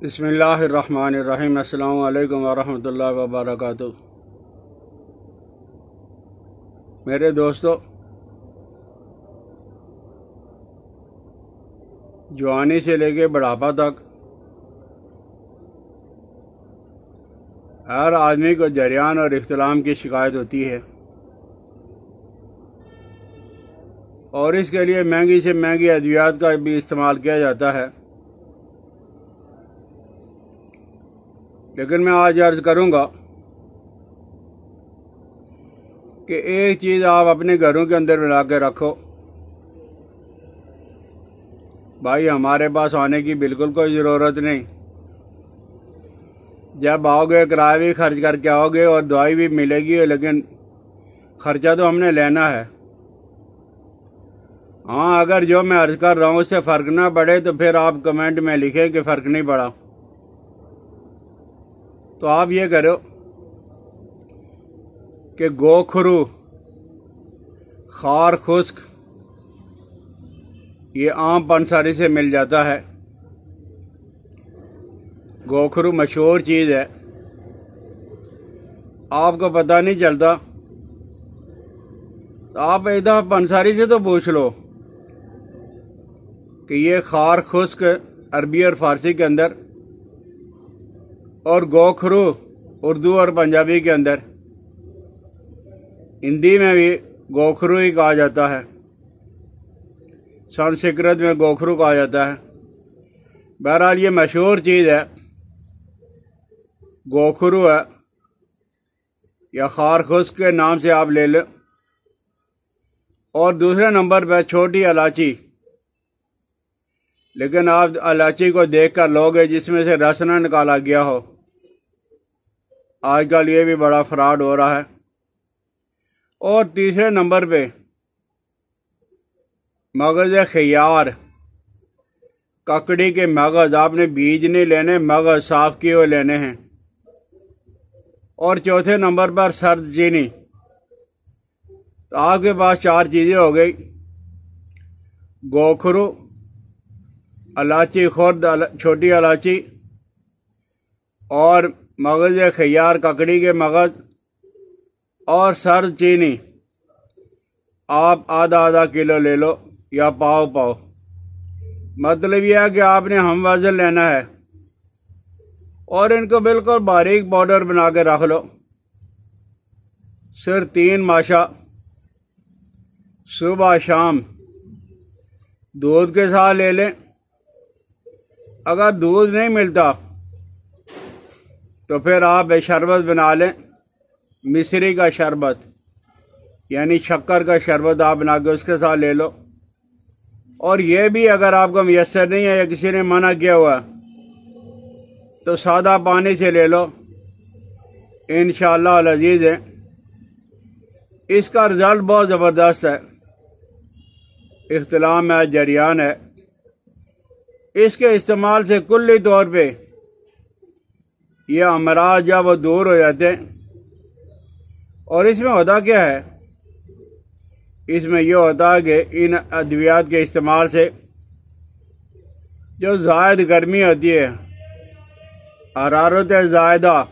بسم اللہ الرحمن الرحیم۔ السلام علیکم ورحمۃ اللہ وبرکاتہ۔ میرے دوستو، جوانی سے لے کے بڑھاپا تک ہر آدمی کو جریان اور اختلام کی شکایت ہوتی ہے، اور اس کے لیے مہنگی سے مہنگی ادویات کا بھی استعمال کیا جاتا ہے۔ لیکن میں آج عرض کروں گا کہ ایک چیز آپ اپنے گھروں کے اندر بنا کے رکھو۔ بھائی، ہمارے پاس آنے کی بالکل کوئی ضرورت نہیں۔ جب آؤ گے کرایہ بھی خرچ کر کے آؤ گے اور دوائی بھی ملے گی، لیکن خرچہ تو ہم نے لینا ہے۔ ہاں، اگر جو میں عرض کر رہا ہوں اس سے فرق نہ پڑے تو پھر آپ کمنٹ میں لکھیں کہ فرق نہیں پڑا۔ تو آپ یہ کرو کہ گوکھرو، خار خشک، یہ عام پنساری سے مل جاتا ہے۔ گوکھرو مشہور چیز ہے، آپ کو پتہ نہیں چلتا، تو آپ ایک دفعہ پنساری سے تو پوچھ لو کہ یہ خار خشک عربی اور فارسی کے اندر، اور گوکھرو اردو اور پنجابی کے اندر، ہندی میں بھی گوکھرو ہی کہا جاتا ہے، سنسکرت میں گوکھرو کہا جاتا ہے۔ بہرحال یہ مشہور چیز ہے، گوکھرو ہے یا خار خشک کے نام سے آپ لے لیں۔ اور دوسرے نمبر پہ چھوٹی الائچی، لیکن آپ الائچی کو دیکھ کر لوگے جس میں سے رس نہ نکالا گیا ہو۔ آج کل یہ بھی بڑا فراڈ ہو رہا ہے۔ اور تیسرے نمبر پہ مغز خیار، ککڑی کے مغز، آپ نے بیج نہیں لینے، مغز صاف کیے ہوئے لینے ہیں۔ اور چوتھے نمبر پر سرد چینی۔ تو آپ کے پاس چار چیزیں ہو گئی: گوکھرو، الائچی خرد، چھوٹی الائچی، اور مغز خیار، ککڑی کے مغز، اور سرد چینی۔ آپ آدھا آدھا کلو لے لو یا پاؤ پاؤ۔ مطلب یہ ہے کہ آپ نے ہم وزن لینا ہے، اور ان کو بالکل باریک پاؤڈر بنا کے رکھ لو۔ صرف 3 ماشا صبح شام دودھ کے ساتھ لے لیں۔ اگر دودھ نہیں ملتا تو پھر آپ شربت بنا لیں، مصری کا شربت، یعنی شکر کا شربت آپ بنا کے اس کے ساتھ لے لو۔ اور یہ بھی اگر آپ کو میسر نہیں ہے یا کسی نے منع کیا ہوا تو سادہ پانی سے لے لو، انشاءاللہ العزیز ہے۔ اس کا رزلٹ بہت زبردست ہے، اختلام ہے، جریان ہے۔ اس کے استعمال سے کلی طور پہ یہ امراض جب وہ دور ہو جاتے ہیں۔ اور اس میں ہوتا کیا ہے؟ اس میں یہ ہوتا ہے کہ ان ادویات کے استعمال سے جو زائد گرمی ہوتی ہے، حرارت زائدہ،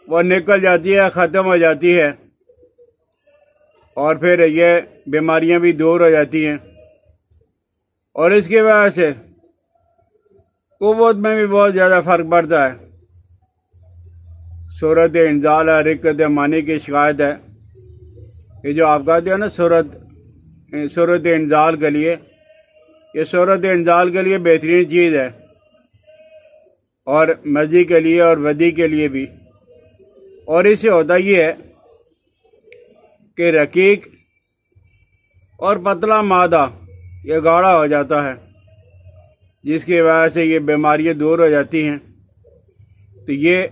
وہ نکل جاتی ہے، ختم ہو جاتی ہے، اور پھر یہ بیماریاں بھی دور ہو جاتی ہیں۔ اور اس کی وجہ سے قوت میں بھی بہت زیادہ فرق پڑتا ہے۔ صورت انزال ہے، رقت مانی کی شکایت ہے، یہ جو آپ کہتے ہیں نا صورت انزال کے لیے، یہ صورت انزال کے لیے بہترین چیز ہے، اور مزی کے لیے اور ودی کے لیے بھی۔ اور اس سے ہوتا یہ ہے کہ رقیق اور پتلا معدہ یہ گاڑھا ہو جاتا ہے، جس کی وجہ سے یہ بیماریاں دور ہو جاتی ہیں۔ تو یہ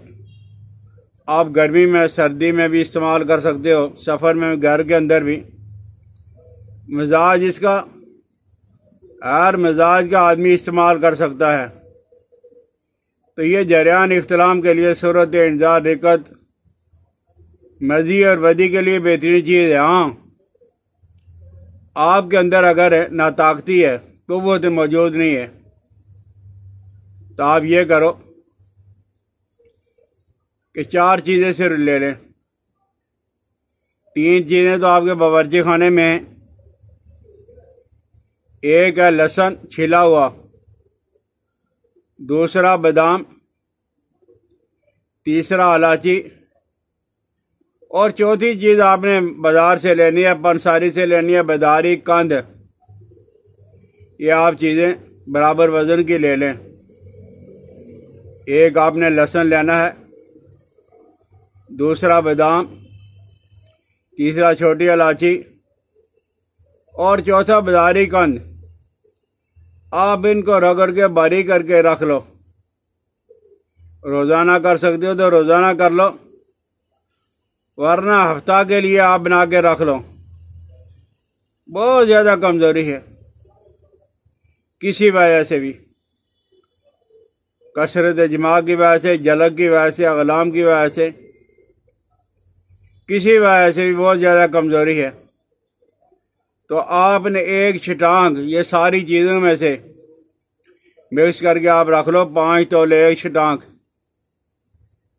آپ گرمی میں، سردی میں بھی استعمال کر سکتے ہو، سفر میں، گھر کے اندر بھی۔ مزاج اس کا، ہر مزاج کا آدمی استعمال کر سکتا ہے۔ تو یہ جریان اختلام کے لیے، صورت انزال، رقت، مزی اور ودی کے لیے بہترین چیز ہے۔ ہاں، آپ کے اندر اگر ناطاقتی ہے، قوت موجود نہیں ہے، تو آپ یہ کرو کہ 4 چیزیں صرف لے لیں. 3 چیزیں تو آپ کے باورچی خانے میں ہیں. ایک ہے لہسن چھلا ہوا، دوسرا بادام، تیسرا الائچی، اور چوتھی چیز آپ نے بازار سے لینی ہے، پنساری سے لینی ہے، بیداری کند. یہ آپ چیزیں برابر وزن کی لے لیں. ایک آپ نے لہسن لینا ہے، دوسرا بادام، تیسرا چھوٹی الائچی، اور چوتھا بیداری کند. آپ ان کو رگڑ کے باریک کر کے رکھ لو. روزانہ کر سکتے ہو تو روزانہ کر لو، ورنہ ہفتہ کے لیے آپ بنا کے رکھ لو. بہت زیادہ کمزوری ہے کسی وجہ سے بھی، کثرت جماع کی وجہ سے، جلک کی وجہ سے، اغلام کی وجہ سے، کسی وجہ سے بھی بہت زیادہ کمزوری ہے. تو آپ نے ایک چھٹانگ یہ ساری چیزوں میں سے مکس کر کے آپ رکھ لو. 5 تولے ایک چھٹانگ.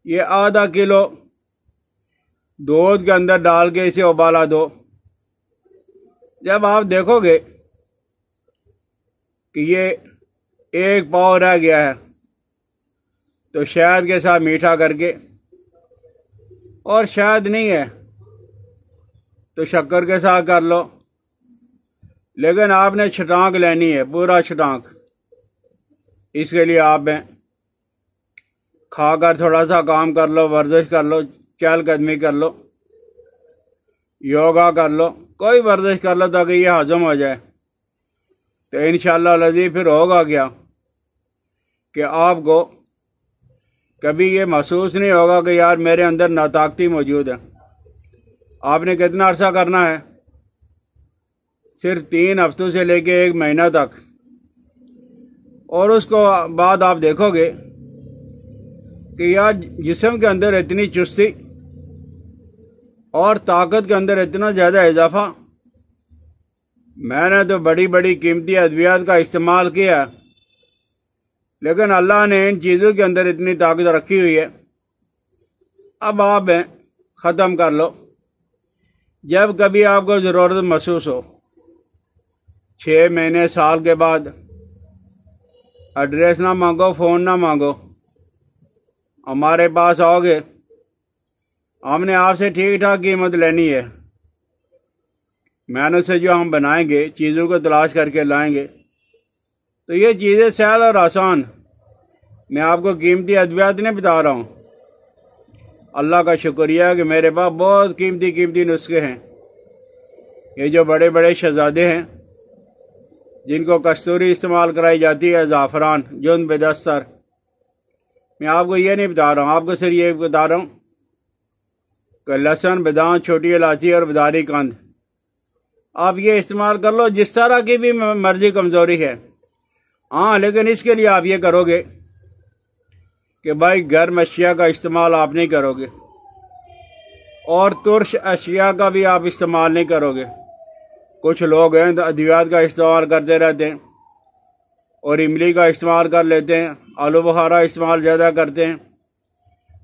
یہ آدھا کلو دودھ کے اندر ڈال کے اسے ابالا دو. جب آپ دیکھو گے کہ یہ 1 پاؤ رہ گیا ہے تو شہد کے ساتھ میٹھا کر کے، اور شہد نہیں ہے تو شکر کے ساتھ کر لو. لیکن آپ نے چھٹانک لینی ہے، پورا چھٹانک. اس کے لیے آپ کھا کر تھوڑا سا کام کر لو، ورزش کر لو، چہل قدمی کر لو، یوگا کر لو، کوئی ورزش کر لو تاکہ یہ ہضم ہو جائے. تو انشاءاللہ العزیز پھر ہوگا کیا کہ آپ کو کبھی یہ محسوس نہیں ہوگا کہ یار میرے اندر ناطاقتی موجود ہے. آپ نے کتنا عرصہ کرنا ہے؟ صرف 3 ہفتوں سے لے کے 1 مہینہ تک. اور اس کو بعد آپ دیکھو گے کہ یار جسم کے اندر اتنی چستی اور طاقت کے اندر اتنا زیادہ اضافہ. میں نے تو بڑی بڑی قیمتی ادویات کا استعمال کیا، لیکن اللہ نے ان چیزوں کے اندر اتنی طاقت رکھی ہوئی ہے. اب آپ ختم کر لو. جب کبھی آپ کو ضرورت محسوس ہو، 6 مہینے سال کے بعد، ایڈریس نہ مانگو، فون نہ مانگو، ہمارے پاس آؤ گے. ہم نے آپ سے ٹھیک ٹھاک قیمت لینی ہے. محنت سے جو ہم بنائیں گے، چیزوں کو تلاش کر کے لائیں گے، تو یہ چیزیں سہل اور آسان. میں آپ کو قیمتی ادویات نہیں بتا رہا ہوں. اللہ کا شکریہ کہ میرے پاس بہت قیمتی قیمتی نسخے ہیں. یہ جو بڑے بڑے شہزادے ہیں جن کو کستوری استعمال کرائی جاتی ہے، زعفران، جند، بدستر، میں آپ کو یہ نہیں بتا رہا ہوں. آپ کو صرف یہ بتا رہا ہوں کہ لہسن، بادام، چھوٹی الائچی اور بیداری کند آپ یہ استعمال کر لو. جس طرح کی بھی مرضی کمزوری ہے، ہاں، لیکن اس کے لیے آپ یہ کرو گے کہ بھائی گرم اشیاء کا استعمال آپ نہیں کرو گے، اور ترش اشیاء کا بھی آپ استعمال نہیں کرو گے. کچھ لوگ ہیں تو ادویات کا استعمال کرتے رہتے ہیں اور املی کا استعمال کر لیتے ہیں، آلو بخارا استعمال زیادہ کرتے ہیں،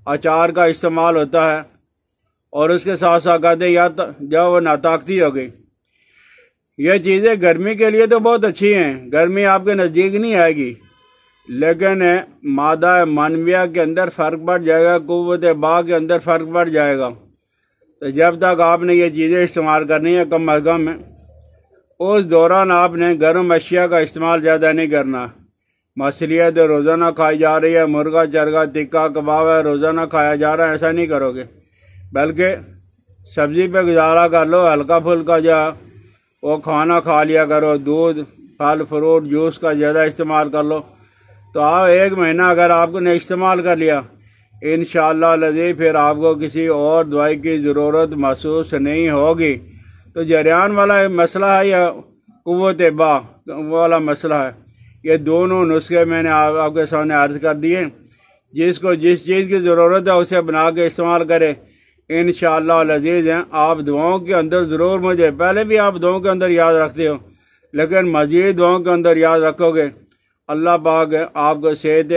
اچار کا استعمال ہوتا ہے، اور اس کے ساتھ ساتھ کہتے ہیں یار جب وہ ناطاقتی ہو گئی. یہ چیزیں گرمی کے لیے تو بہت اچھی ہیں، گرمی آپ کے نزدیک نہیں آئے گی، لیکن مادہ معنویہ کے اندر فرق پڑ جائے گا، قوت با کے اندر فرق پڑ جائے گا. تو جب تک آپ نے یہ چیزیں استعمال کرنی ہے، کم از کم اس دوران آپ نے گرم اشیاء کا استعمال زیادہ نہیں کرنا. مچھلیاں تو روزانہ کھائی جا رہی ہے، مرغا چرگا ٹکا کباب ہے روزانہ کھایا جا رہا ہے، ایسا نہیں کرو گے. بلکہ سبزی پہ گزارا کر لو، ہلکا پھلکا جو وہ کھانا کھا لیا کرو، دودھ، پھل فروٹ، جوس کا زیادہ استعمال کر لو. تو آپ 1 مہینہ اگر آپ نے استعمال کر لیا، انشاءاللہ العزیز پھر آپ کو کسی اور دوائی کی ضرورت محسوس نہیں ہوگی. تو جریان والا مسئلہ ہے یا قوت با والا مسئلہ ہے، یہ دونوں نسخے میں نے آپ کے سامنے عرض کر دیے. جس کو جس چیز کی ضرورت ہے اسے بنا کے استعمال کرے. انشاءاللہ العزیز ہیں آپ دعاؤں کے اندر ضرور، مجھے پہلے بھی آپ دعاؤں کے اندر یاد رکھتے ہو، لیکن مزید دعاؤں کے اندر یاد رکھو گے. اللہ پاک آپ کو صحت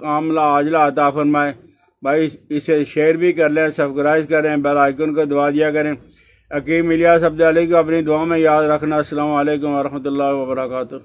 عاملہ عاجلہ عطا فرمائے۔ بھائی اسے شیئر بھی کر لیں، سبسکرائب کریں، بیل آئیکن کو دبا دیا کریں۔ حکیم الیاس عبد علی کو اپنی دعا میں یاد رکھنا۔ السلام علیکم ورحمۃ اللہ وبرکاتہ۔